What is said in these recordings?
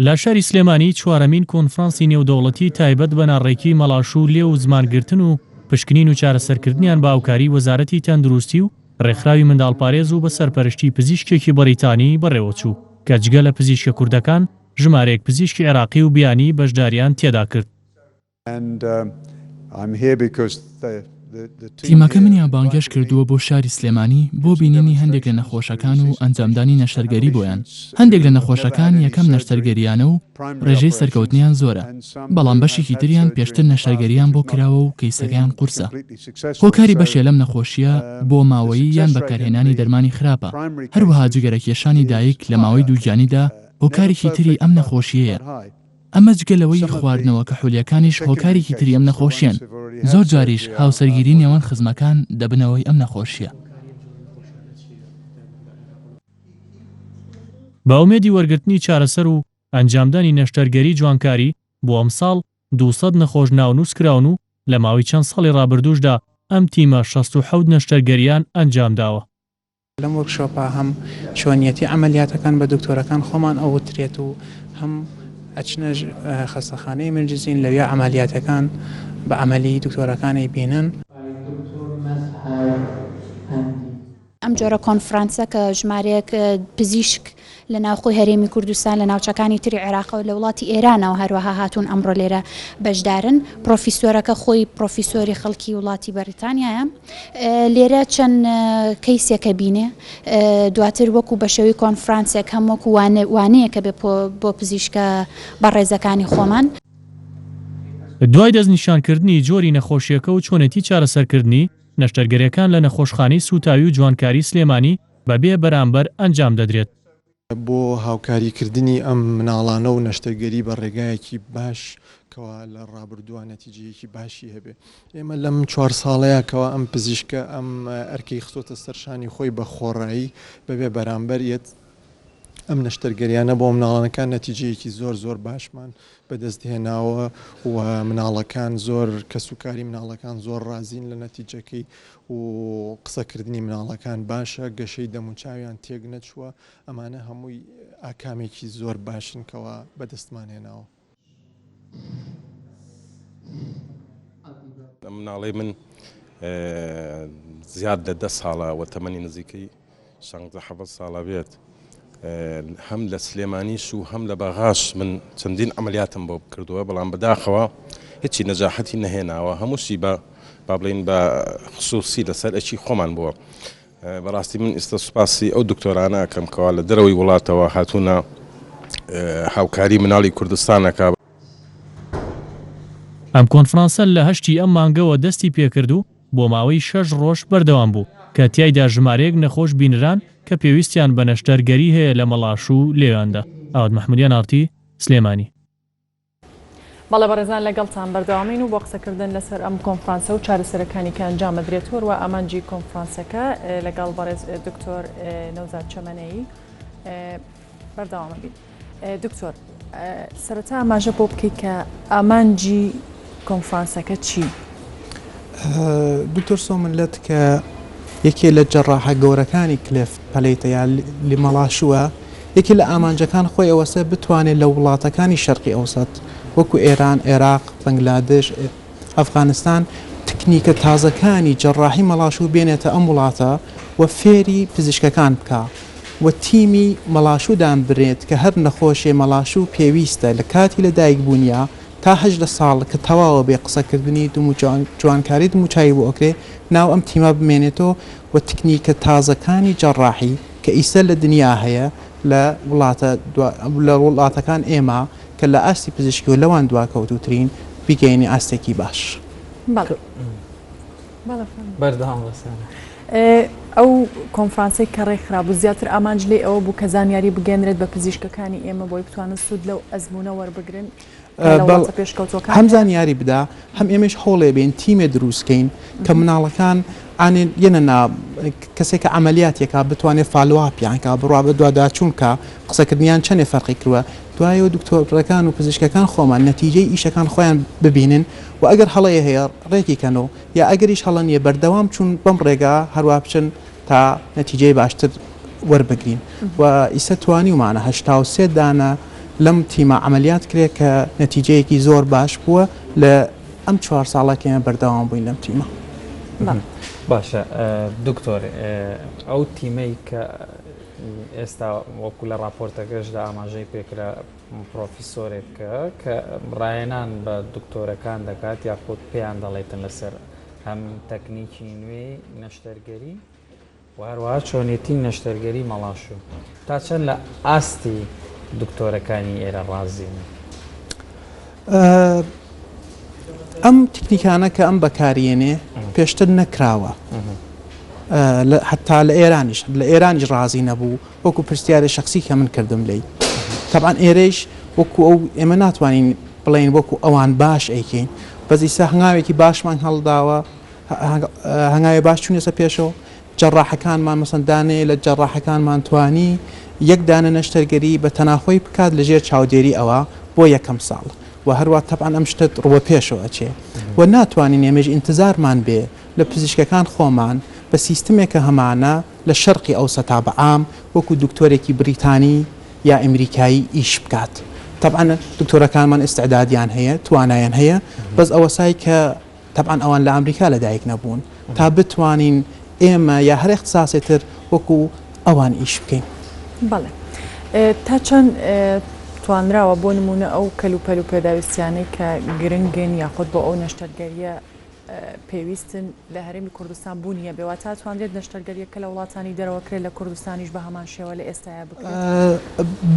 لە شاری سلێمانی چوارەمین کۆنفرانسی نێودەوڵەتی تایبەت بە ناڕێکی مەڵاشوو لێ و زمانگرتن و پشکنین و چارەسەرکردنیان بە هاوکاری وەزارەتی تەندروستی و ڕێکخراوی منداڵپارێز و بە سەرپەرشتی پزیشکێکی بەریتانی بەڕێوەچوو کە جگە لە پزیشکە کوردەکان ژمارەیەک پزیشکی عێراقی و بیانی بەشداریان تێدا کرد. تیمەکە منیان بانگەش کردووە بۆ شاری سلێمانی بۆ بینینی هەندێک لە نەخۆشەکان و ئەنجامدانی نەشتەرگەری بۆیان. هەندێک لە نەخۆشەکان یەکەم نەشتەرگەریانە و ڕێژەی سەرکەوتنیان زۆرە، بەڵام بەشێکی تریان پێشتر نەشتەرگەریان بۆ کراوە و کەیسەکەیان قورسە. هۆکاری بەشێ لەم نەخۆشیە بۆ ماوەیی یان بەکارهێنانی دەرمانی خراپە. هەروەها جگەرەکێشانی دایک لە ماوەی دووگیانیدا هۆکارێکی تری ئەم نەخۆشیەیە. ئەمە جگەلەوەی خواردنەوە کە حولیەکانیش هۆکارێکی تری ئەم نەخۆشیان. زۆر جاریش هاوسەرگیری نێوان خزمەکان دەبنەوەی ئەم نەخۆشیە. بە ئومێدی وەرگرتنی چارەسەر و ئەنجامدانی نەشتەرگەری جوانکاری بۆ ئەم ساڵ 200 نەخۆش ناونووس کراون و لە ماوەی چەند ساڵی ڕابردووشدا ئەم تیمە 67 نەشتەرگەریان ئەنجامداوە. لەم وەرکشۆپە هەم چۆنیەتی ئەمەلیاتەکان بە دکتۆرەکان خۆمان ئەوترێت و هەم ئەچنە خەستەخانەی مرجزین لەوێ ئەمەلیاتەکان بە ئەمەلی دکتۆرەکانی بینن. ئەم جۆرە کۆنفرانسە کە ژمارەیەک پزیشک لە ناوخۆی هەرێمی کوردستان لە ناوچەکانی تری عێراقەوە لە وڵاتی ئێرانەوە هەروەها هاتوون ئەمڕۆ لێرە بەشدارن. پرۆفیسۆرەکە خۆی پرۆفیسۆری خەڵکی وڵاتی بەریتانیایە. لێرە چەند کەیسێکە بینێ دواتر وەکو بەشەوەی کۆنفرانسێک هەم وەکو وانەیەکە بێ بۆ پزیشکە بەڕێزەکانی خۆمان. دوای دەستنیشانکردنی جۆری نەخۆشیەکە و چۆنێتی چارەسەرکردنی نەشتەرگەریەکان لە نەخۆشخانەی سوتاوی و جوانکاری سلێمانی بەبێ بەرامبەر ئەنجام دەدرێت. بۆ هاوکاریکردنی ئەم مناڵانە و نەشتەرگەری بە ڕێگایەکی باش کەوا لە ڕابردووە نەتیجەیەکی باشی هەبێ. ئێمە لەم 4 ساڵەیە کەوا ئەم پزیشکە ئەم ئەرکەی خستۆتە سەرشانی خۆی بە خۆڕایی بەبێ بەرامبەریەت ئەم نەشتەرگەریانە بۆ مناڵانەکان نەتیجەیەکی زۆر باشمان بەدەستهێناوە و مناڵەکان زۆر کەسوکاری مناڵەکان زۆر ڕازین لە نەتیجەکەی و قسەکردنی مناڵەکان باشە، گەشەی دەموچاویان تێک نەچووە. ئەمانە هەمووی ئاکامێکی زۆر باشن کەوا بەدەستمان هێناوە. مناڵی من زیاد لە 10 ساڵە و تەمەنی نزیکەی 16 ساڵە بێت. هەم لە سلێمانیش و هەم لە بەغاش من چەندین ئەمەلیاتم بۆ بکردووە، بەڵام بەداخەوە هیچی نەجاحەتی نەهێناوە. هەمووشی بە بڵین بە خصوصی لەسەر ئەچی خۆمان بووە. بەڕاستی من ئێستا سوپاسی ئەو دکتۆرانە ئەکەم کەوا لە دەرەوەی وڵاتەوە هاتوونە هاوکاری مناڵی کوردستانەکە. ئەم کۆنفرانسە لە 8 ئەم مانگەوە دەستی پێکرد و بۆ ماوەی 6 ڕۆژ بەردەوام بوو کە تیایدا ژمارەیەک نەخۆش بینران کە پێویستیان بە نەشتەرگەری هەیە لە مەڵاشوو لێواندا. ئاوات محمودیان ئارتی سلێمانی. بەڵێ بەڕێزان لەگەڵتان بەردەوامین و بۆ قسەکردن لەسەر ئەم کۆنفرانسە و چارەسەرەکانی کە ئەنجام دەدرێتەوە و ئامانجی کۆنفرانسەکە لەگەڵ بەڕێز دکتۆر نەوزاد چەمەنەیی بەردەوامە بین. دکتۆر سەرەتا ئاماژە بۆ بکەیت کە ئامانجی کۆنفرانسەکە چی؟ دکتۆر سۆمنلەت کە یەکێ لە جەڕاحە گەورەکانی کلێف پەلەیتەیە لی مەڵاشووە، یەکی لە ئامانجەکان خۆی ئەوەسە بتوانێت لە وڵاتەکانی شەرقی ئەوسەد وەکو ئێران، عێراق، بەنگلادێش، ئەفغانستان تکنیکە تازەکانی جەڕاحی مەڵاشوو بێنێتە ئەم وڵاتە و فێری پزیشکەکان بکە و تیمی مەڵاشوودان برێت کە هەر نەخۆشیە مەڵاشوو پێویستە لە کاتی لە دایکبوونیە تا 8 ساڵ کە تەواوە بێ قسەکردنی جوانکاری دموچاوی بۆ ئۆکرێ ناو ئەم تیمە بمێنێتەوە و تکنیکە تازەکانی جەڕاحی کە ئیسە لە دنیا هەیە لە وڵاتەکان ئێمە کە لە ئاستی پزیشکی و لەوان دواکەوتوترین بیگەینی ئاستێکی باش. ئەو کۆنفرانسەی کە ڕێکخرابوو زیاتر ئامانج لێ ئەوە بوو کە زانیاری بگەنرێت بە پزیشکەکانی ئێمە بۆی بتوانن سوود لەو ئەزمونە وەربگرن هەم زانیاری بدا، هەم ئێمەش هەوڵێ بێن تیمێ دروستکەین کە مناڵەکان یەنە کەسێک کە ئەمەلیاتێکە بتوانێت فالوواپیانکە بڕوا بە دوواداچوونکە قسەکردنیان چەندێ فەرقی کردووە، دوایەوە دکتۆرەکان و پزیشکەکان خۆمان نەتیجەی ئیشەکان خۆیان ببینن و ئەگەر هەڵەیە هەیە ڕێکی کەنەوە یا ئەگەریش هەڵە نیە بەردەوام چوون بەم ڕێگا هەروە بچن تا نەتیجەی باشتر وەربگرین و ئیسە توانی ومانە 83 دانە لەم تیمە عملیات کرێ کە نەتیجەیەکی زۆر باش بووە لە ئەم 4 ساڵەکەیان بەردەوام بووین لەم تیمە. باشە دکتۆر ئەو تیمەی کە ئێستا وەکو لە راپۆرتەکەشدا ئاماژەی پێکرا پرۆفیسۆرێکە کە ڕایەنان بە دکتۆرەکان دەکات یاخود پێیان دەڵێتن لەسەر هەم تەکنیکی نوێ نەشتەرگەری و هەروەها چۆنێتی نەشتەرگەری مەڵاشوو تا چەند لە ئاستی دکتۆرەکانی ئێرە ڕازین؟ ئەم تکنیکانە کە ئەم بەکارێنێ پێشتر نەکراوە حتا لە ئێرانیش ڕازی نەبوو وەکو پرسیارە شخصی کە من کردم لی طبعاً ئێرەش وەکو ئەو ئێمە ناتوانین بڵین وەکو ئەوان باش ئەیکەین بەس ئیسا هەنگاوێکی باشمان هەڵداوە هەنگاوی باش چوونێسە پێشەوە جەڕاحەکانمان مەسەن دانەیە لە جەڕاحەکانمان توانی یەک دانە نەشتەرگەری بە تەناخۆی بکات لەژێر چاودێری ئەوە بۆ یەکەم ساڵ و هەروە طبعاً ئەم شتت ڕوە پێشەوە ئەچێ و ناتوانین ئێمەش ئینتزارمان بێ لە پزیشکەکان خۆمان بە سیستمێکە هەمانە لە شەرقی ئەوسەتا بەعام وەکو دکتۆرێکی بریتانی یا ئەمریکایی ئیش بکات. طبعاً دکتۆرەکانمان ئستعدادیان هەیە توانایان هەیە بەس ئەوەسای کە طبعاً ئەوان لە ئەمریکا لەدایک نەبوون تا بتوانین ئێمە یا هەر اختصاسێتر وەکو ئەوان ئیش بکەین. بەڵێ تا چەند توانراوە بۆ نمونە ئەو کەلوپەل و پێداویستیانەی کە گرنگن یاخود بۆ ئەو نەشتەرگەریە پێویستن لە هەرێمی کوردستان بوونیە بێوە تا توانرێت نەشتەرگەریەکە لە وڵاتانی دەرەوەکرێت لە کوردستانیش بە هەمان شێوە لە ئێستایا بکرێت؟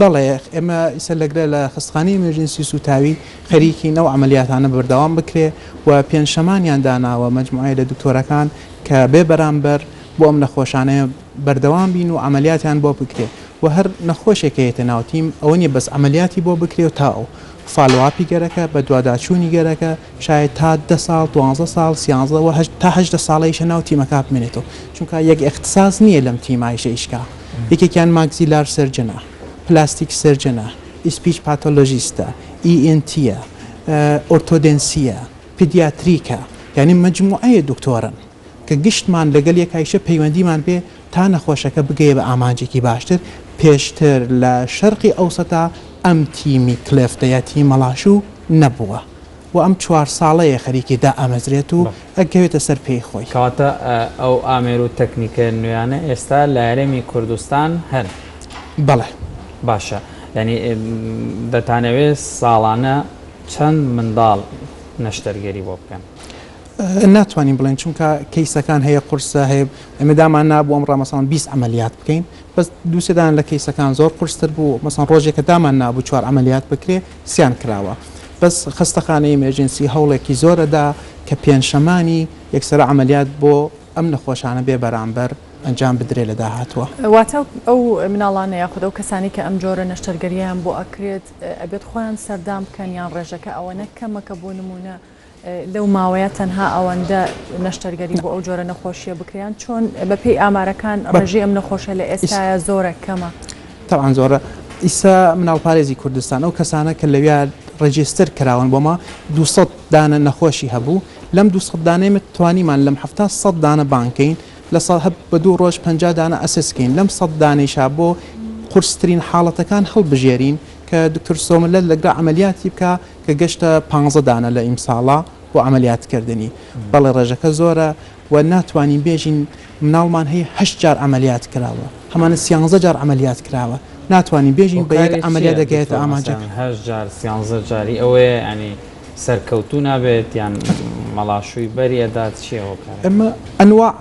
بەڵێ ئێمە ئیسە لەگرێ لە خستخانەی ئێمەرجنسی سوتاوی خەریکی نەو عملیاتانە بەردەوام بکرێ و پێنجشەمانیان داناوە مەجموعەیە لە دکتۆرەکان کە بێ بەرامبەر بۆ ئەم نەخۆشانەیە بەردەوام بین و عملیاتیان بۆ بکرێ و هەر نەخۆشێکەیەتە ناوتیم ئەوە نیە بەس عملیاتی بۆ بکرێ و تا ئەو فالواپی گەرەکە بە دوواداچوونی گەرەکە شاید تا 10 ساڵ 12 ساڵ 13 تا 18 ساڵەیشە ناو تیمەکە بمێنێتەوە چونکە یەک اختصاص نییە لەم تیمایشە ئیشکا یەکێکیان ماگزیلار سەرجنە پلاستیک سەرجنە ئیسپیچ پاتۆلۆژیستە ئینتیە ئۆرتۆدنسیە پیدیاتریکە یعنی مجموعەیە دکتۆرن کە گشتمان لەگەل یەکایشە پەیوەندیمان بێ تا نەخۆشەکە بگەیە بە ئامانجێکی باشتر پێشتر لە شەرقی ئەوسەتا ئەم تیمی کلێفتەیەتی مەڵاشوو نەبووە و ئەم 4 ساڵەیە خەریکی دا ئامەزرێت و ئەگەوێتە سەر پێی خۆی کەواتە ئەو ئامێر و تەکنیکە نوێیانە ئێستا لە هەرێمی کوردستان هەن. بەڵێ باشە ینی دەتانەوێت ساڵانە چەند منداڵ نەشتەرگەری بۆ بکەن؟ ناتوانین بڵێن چونکە کەیسەکان هەیە قورسە هەیە ئەمەدامان نابوو ئەمڕۆ مەسەڵەن 20 عملیات بکەین بەس دووسێدان لە کەیسەکان زۆر قورستر بوو مەسەڵەن ڕۆژێکە دامان نابوو 4 عملیات بکرێ سیان کراوە بەس خستەخانەی ئێمەرجنسی هەوڵێکی زۆرەدا کە پێنجشەمانی یەکسەر عملیات بۆ ئەم نەخۆشانە بێ بەرامبەر ئەنجام بدرێ لە داهاتوە. واتە ئەو مناڵانە یاخود ئەو کەسانی کە ئەم جۆرە نەشتەرگەریان بۆ ئەکرێت ئەبێت خۆیان سەردام بکەن یان ڕێژەکە ئەوە نەکەمەکە بۆ نمونە لەو ماوەیە تەنها ئەوەندە نەشتەرگەری بۆ ئەو جۆرە نەخۆشیە بکریان چۆن بەپێی ئامارەکان ڕێژەی ئەم نەخۆشە لە ئێستاە زۆرە کەمە؟ تەعاان زۆرە ئیسا مناڵپارێزی کوردستان ئەو کەسانە کە لەویا ڕێجیستر کراون بۆمە 200 دانە نەخۆشی هەبوو لەم 200 دانەی توانیمان لەم هەفتا 100 دانە بانکەین لە بە 2 ڕۆژ 50 دانە ئەسسکەین لەم 100 دانەیشا بۆ قورسترین حاڵەتەکان هەڵبژێرین کە دکتۆر سۆملەت لەگرا عملیاتی بکە کە گەشتە 15 دانە لە ئیمساڵا بۆ عملیاتکردنی بەڵێ ڕێژەکە زۆرە و ناتوانین بێژین مناڵمان هەیە 8 جار عملیات کراوە هەمانە 13 جار عملیات کراوە ناتوانین بێژین بە یەک عملیات دەگەێتە ئاماجە 8 جار 13 جاری ئەوەیە ینی سەرکەوتو نابێت یان مەڵاشووی بەریەدات چیەوە ئەمە ئەنواع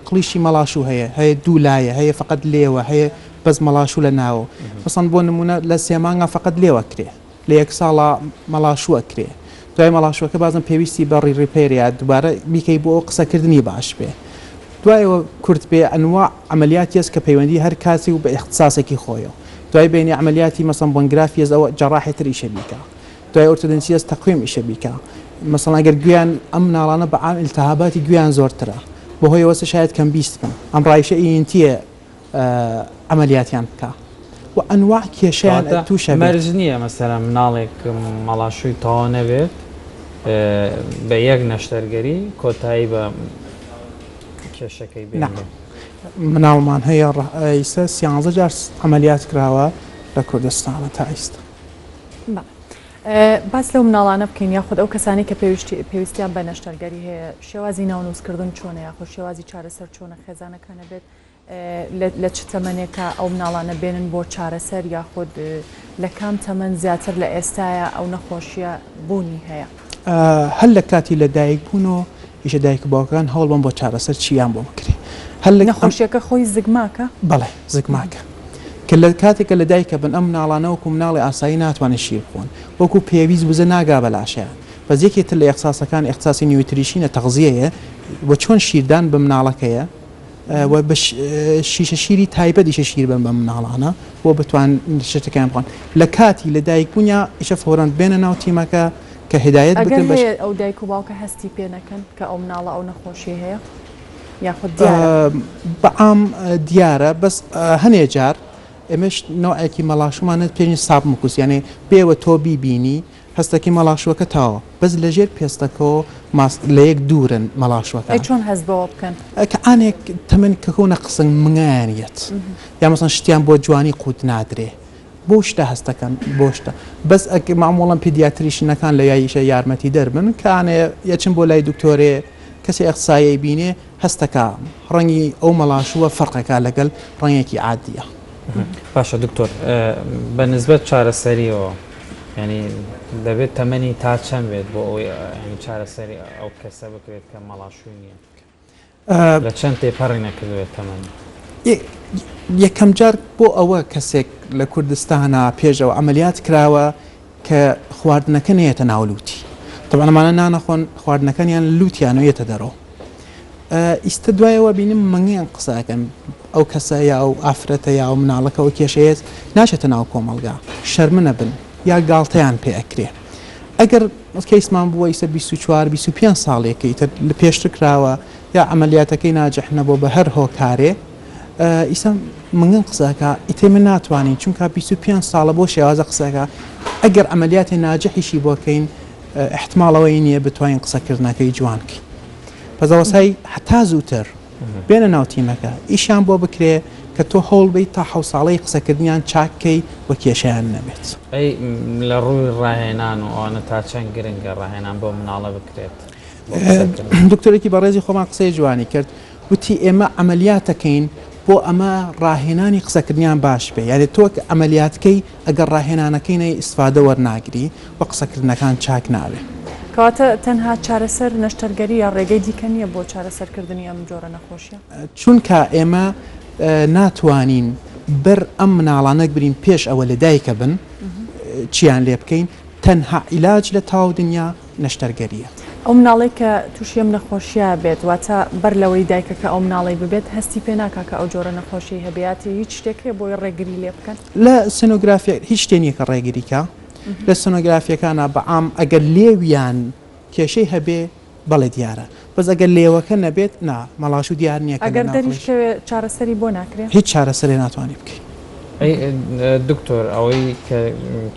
قلیشی مەڵاشوو هەیە دوولایە هەیە فقط لێوە هەیە بەس مەڵاشوو لە ناوە مەسەڵەن بۆ نمونە لە 3 مانگە فقط لێوە کرێ لە 1 ساڵە مەڵاشووە کرێ دوای مەڵاشوەکە بازم پێویستی بەڕی ڕیپێریا دووبارە بیکەی بۆ قسەکردنی باش بێ دوایەوە کورت بێ ئەنواع عملیاتیەس کە پەیوەندی هەر کاسی و بە اختصاسێکی خۆیەوە دوای بینی عملیاتی مەسەڵەن بۆنگرافیەز ئەوە جەڕاحێتر ئیشە بیکە دوای ئۆرتۆدنسیەس تەقویم ئیشە بیکە مەسەڵەن ئەگەر گویان ئەم مناڵانە بە عام ئیلتیهاباتی گویان زۆرترە بەهۆی ئەوەسە شاید کەم بیست بن ئەم ڕایشە ئینتیە عملیاتیان بکە و ئەنواع کێشیان تووشە مەرج نییە مەسەلەن مناڵێک مەڵاشووی تەواو نەبێت بە یەک نەشتەرگەری کۆتایی بە کێشەکەی بێ مناڵمان هەیە ئیسە 13 جار عملیات کراوە لە کوردستانە تا ئێستا. باس لەو مناڵانە بکەین یاخود ئەو کەسانی کە پێویستیان بە نەشتەرگەری هەیە شێوازی ناونووسکردن چۆنە یاخود شێوازی چارەسەر چۆنە خێزانەکانە بێت لە چ تەمەنێکە ئەو مناڵانە بێنن بۆ چارەسەر یاخود لە کام تەمەن زیاتر لە ئێستاە ئەو نەخۆشیە بوونی هەیە هەل لە کاتی لە دایک بوونەوە ئیشە دایک باوکان هەوڵ بم بۆ چارەسەر چیان بۆ بکرێ هەل لە نەخۆشیەکە خۆی زگماکە بەڵێ زگماکە کە لە کاتێکە لە دایکە بن ئەم مناڵانەوەکو مناڵی ئاسایی ناتوانێت شیر بخۆن وەکو پێویست بزە ناگا بەلاشیان بەس یەکێتر لە یەخساسەکان ئەخساسی نیوتریشینە تەغزیەیە بۆ چۆن شیردان بە مناڵەکەیە و بە شیشە شیری تایبەت ئیشە شیر بن بە مناڵانە بۆ بتوان شتەکان بخۆن لە کاتی لە دایک بوونیا ئیشە فۆرەن بێنە ناو تیمەکە کە هدایت بکەن ئەو دایک و باوکە هەستی پێ نەکەن کە ئەو مناڵە ئەو نەخۆشی هەیە یاخود بەعام دیارە بەس هەنێ جار ئێمەش نوعێکی مەڵاشومانت پێنج ساب مکوس یعنی بێوە تۆ بیبینی هەستێکی مەڵاشوەکە تاوە بەس لەژێر پێستەکەەوە لە یەک دوورن مەڵاشوەکە چۆن هەست بەوە بکەن کە ئانێک تەمەنی کەکەونە قسەنگ منگایانیت یا مەسەن شتیان بۆ جوانی قوت نادرێ بۆ شتە هەستەکەن بۆ شتە بەس مامۆڵم پیدیاتریشنەکان لە یاییشە یارمەتی دەربن کە ئانێ یەچم بۆ لای دکتۆرێ کەسی ئەخسایی بینێ هەستەکە ڕەنگی ئەو مەڵاشووە فەرقەکە لەگەڵ ڕەنگێکی عادیە. باشە دکتۆر بە نسبەت چارەسەریەوە ینی دەبێت تەمەنی تا چەند بێت بۆ ئەوی چارەسەری ئەو کەسە بکرێت کە مەڵاشووی نییە لە چەند تێپەڕی نەکردوێت تەمەنی یەکەم جار بۆ ئەوە کەسێک لە کوردستانە پێشەوە ئەمەلیات کراوە کە خواردنەکە نێتە ناولوتی تەبانەمانە نانەخۆن خواردنەکەنیان لوتیانەوێتە دەرەوە ئیستا دوایەوە بینم مەنگیان قساکەن ئەو کەسە یا ئەو ئافرەتە یا ئەو مناڵەکەەوە کێشەیەت ناچێتە ناو کۆمەلگا شەرمنە بن یا گاڵتەیان پێ ئەکرێ ئەگەر کەیسمان بووە ئیسە 24-25 ساڵێکی تر لە پێشتر کراوە یا ئەمەلیاتەکەی ناجح نەبوو بە هەر هۆکارێ ئیسا منگن قسەکە ئیتێ من ناتوانین چونکە 25 ساڵە بۆ شێوازە قسەکە ئەگەر ئەمەلیاتی ناجحیشی بۆکەین احتمالەوەی نییە بتوانین قسەکردنەکەی جوانکەی پەزەوەسای حتا زووتر بێنە ناو تیمەکە ئیشان بۆ بکرێ کە تۆ هەوڵ بیت تا 7 ساڵەی قسەکردنیان چاککەی وە کێشیان نەبێت ئەی لە ڕووی ڕاهێنان و ئەوانە تا چەند گرنگە ڕاهێنان بۆ مناڵە بکرێت دکتۆرێکی بەڕێزی خۆمان قسەی جوانی کرد وتی ئێمە ئەمەلیاتەکەین بۆ ئەمە ڕاهێنانی قسەکردنیان باش بێ یاری تۆ ئەمەلیاتکەی ئەگەر ڕاهێنانەکەی ئیسفادە وەرناگری و قسەکردنەکان چاک ناوێ کەواتە تەنها چارەسەر نەشتەرگەری یا ڕێگەی دیکە نییە بۆ چارەسەرکردنی ئەم جۆرە نەخۆشیە چونکە ئێمە ناتوانین بەر ئەم مناڵانە برین پێش ئەوە لە دایکە بن چیان لێ بکەین تەنها عیلاج لە تاو دنیا نەشتەرگەریە ئەو مناڵی کە تووشیم نەخۆشیە بێت واتە بەر لەوەی دایکەکە ئەو مناڵی ببێت هەستی پێ ناکا کە ئەو جۆرە نەخۆشی هەبیاتی هیچ شتێکێ بۆی ڕێگری لێ بکەن لە سنۆگرافیا هیچ شتێنیەکە ڕێگریکە لە سنۆگرافیەکانە بەعام ئەگەر لێویان کێشەی هەبێ بەڵێ دیارە بەس ئەگەر لێوەکە نەبێت نا مەڵاش و دیار نییە ئەگەر دەریشکەوێ چارەسەری بۆ ناکرێت هیچ چارەسەری ناتوانانی بکەین دکتۆر ئەوەی کە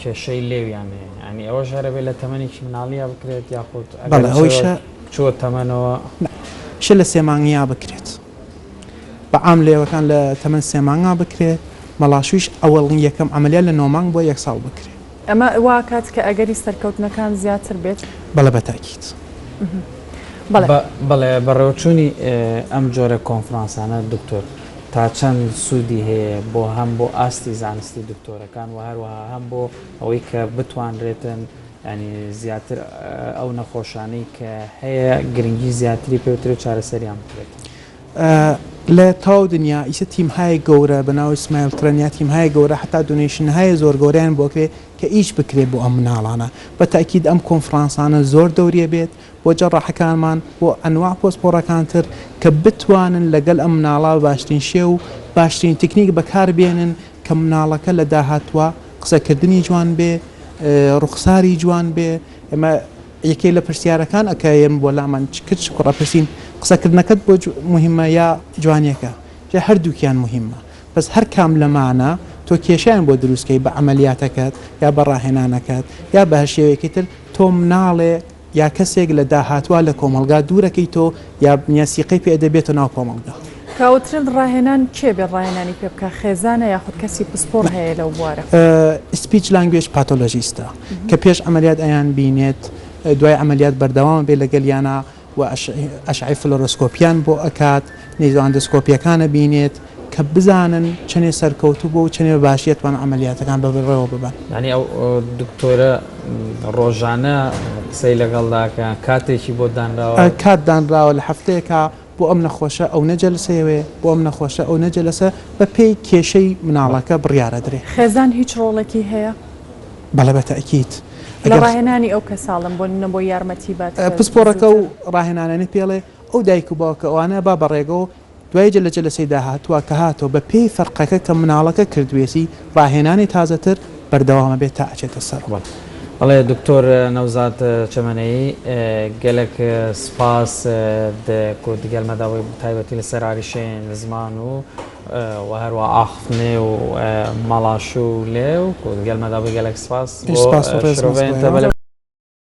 کێشەی لێویانەیە ینی ئەوە ژارە بێت لە تەمەنێکی مناڵیە بکرێت یاخود ئەوەیشە چوە تەمەنەوە ش لە سێمانگیا بکرێت بەعام لێوەکان لە تەمەن سێمانگا بکرێت مەڵاشویش ئەوەڵین یەکەم ئەمەلیە لە 9 مانگ بۆ 1 ساڵ بکرێت ئەمە وا کات کە ئەگەری سەرکەوتنەکان زیاتر بێت بەڵە بەتاکیت بەڵێ بەڕێوەچوونی ئەم جۆرە کۆنفرانسانە دکتۆر تا چەند سوودی هەیە بۆ هەم بۆ ئاستی زانستی دکتۆرەکان و هەروەها هەم بۆ ئەوەی کە بتوانرێتن ینی زیاتر ئەو نەخۆشانەی کە هەیە گرنگی زیاتری پێوترێت چارەسەریان بکرێت لە تاو دنیا ئیسە تیمهای گەورە بەناو ئیسمایل ترەنیا تیمهای گەورە حتا دونیشنهای زۆر گەوریان بۆکرێ کە ئیش بکرێت بۆ ئەم مناڵانە بە تاکید ئەم کۆنفرانسانە زۆر دەوریە بێت بۆ جەڕاحەکانمان بۆ ئەنواع پۆسپۆرەکانتر کە بتوانن لەگەڵ ئەم مناڵە باشترین شێ و باشترین تکنیک بەکاربێنن کە مناڵەکە لە داهاتوە قسەکردنی جوان بێ ڕوخساری جوان بێ ئەمە یەکێ لە پرسیارەکان ئەکەیم بۆ لامان کرد کوڕەپرسین قسەکردنەکەت بۆ مهمە یا جوانیەکە جا هەردووکیان مهمە بەس هەر کام لەمانە تۆ کێشیان بۆ دروستکەی بە ئەمەلیاتەکەت یا بە ڕاهێنانەکەت یا بە هەر شێوەیەکی تر تۆ مناڵێ یا کەسێک لە داهاتوە لە کۆمەلگا دوورەکەی تۆ یا نیاسیقەی پێ دەبێتە ناو کۆمەلگا کاوترن ڕاهێنان کێ بێ ڕاهێنانی پێ بکە خێزانە یاخود کەسی پسپۆر هەیە لەو بوارە سپیچ لانگوێج پاتۆلۆژیستە کە پێش ئەمەلیات ئەیان بینێت دوای ئەمەلیات بەردەوام بێ لەگەلیانە و ئەشعی فلۆرۆسکۆپیان بۆ ئەکات نێزۆئەندۆسکۆپیەکانە بینێت کە بزانن چنێ سەرکەوتوو بۆ و چنێ باشیەتوان ئەمەلیاتەکان بەڕێوە ببن. ینی ئەو دکتۆرە ڕۆژانە قسەی لەگەڵداکە کاتێکی بۆ دانراوە کات دانراوە لە هەفتەیەکە بۆ ئەم نەخۆشە ئەو نەجەلسەیەوێ بۆ ئەم نەخۆشە ئەو نەجەلسە بە پێی کێشەی مناڵەکە بڕیارە درێ. خێزان هیچ ڕۆڵێکی هەیە؟ بەڵێ بەتەئکید. لە ڕاهێنانی ئەو کە ساڵم بۆ یارمەتی بات پسپۆڕەکە و ڕاهێنانەی پێڵێ ئەو دایک و باوکە ئەوانە با بەڕێگە و دوای جەلسەی داهاتووە کە هاتەوە بە پێی فەرقەکە کە مناڵەکە کردوێسی ڕاهێنانی تازەتر بەردەوامە بێت تا ئەچێتە سەر. بەڵێ دکتۆر نەوزاد چەمەنەی gelek spas ku digelmedawê taybetî li ser arîşên ziman û herwa axivnê û malaşû lê ku digelmedawê gelek spas.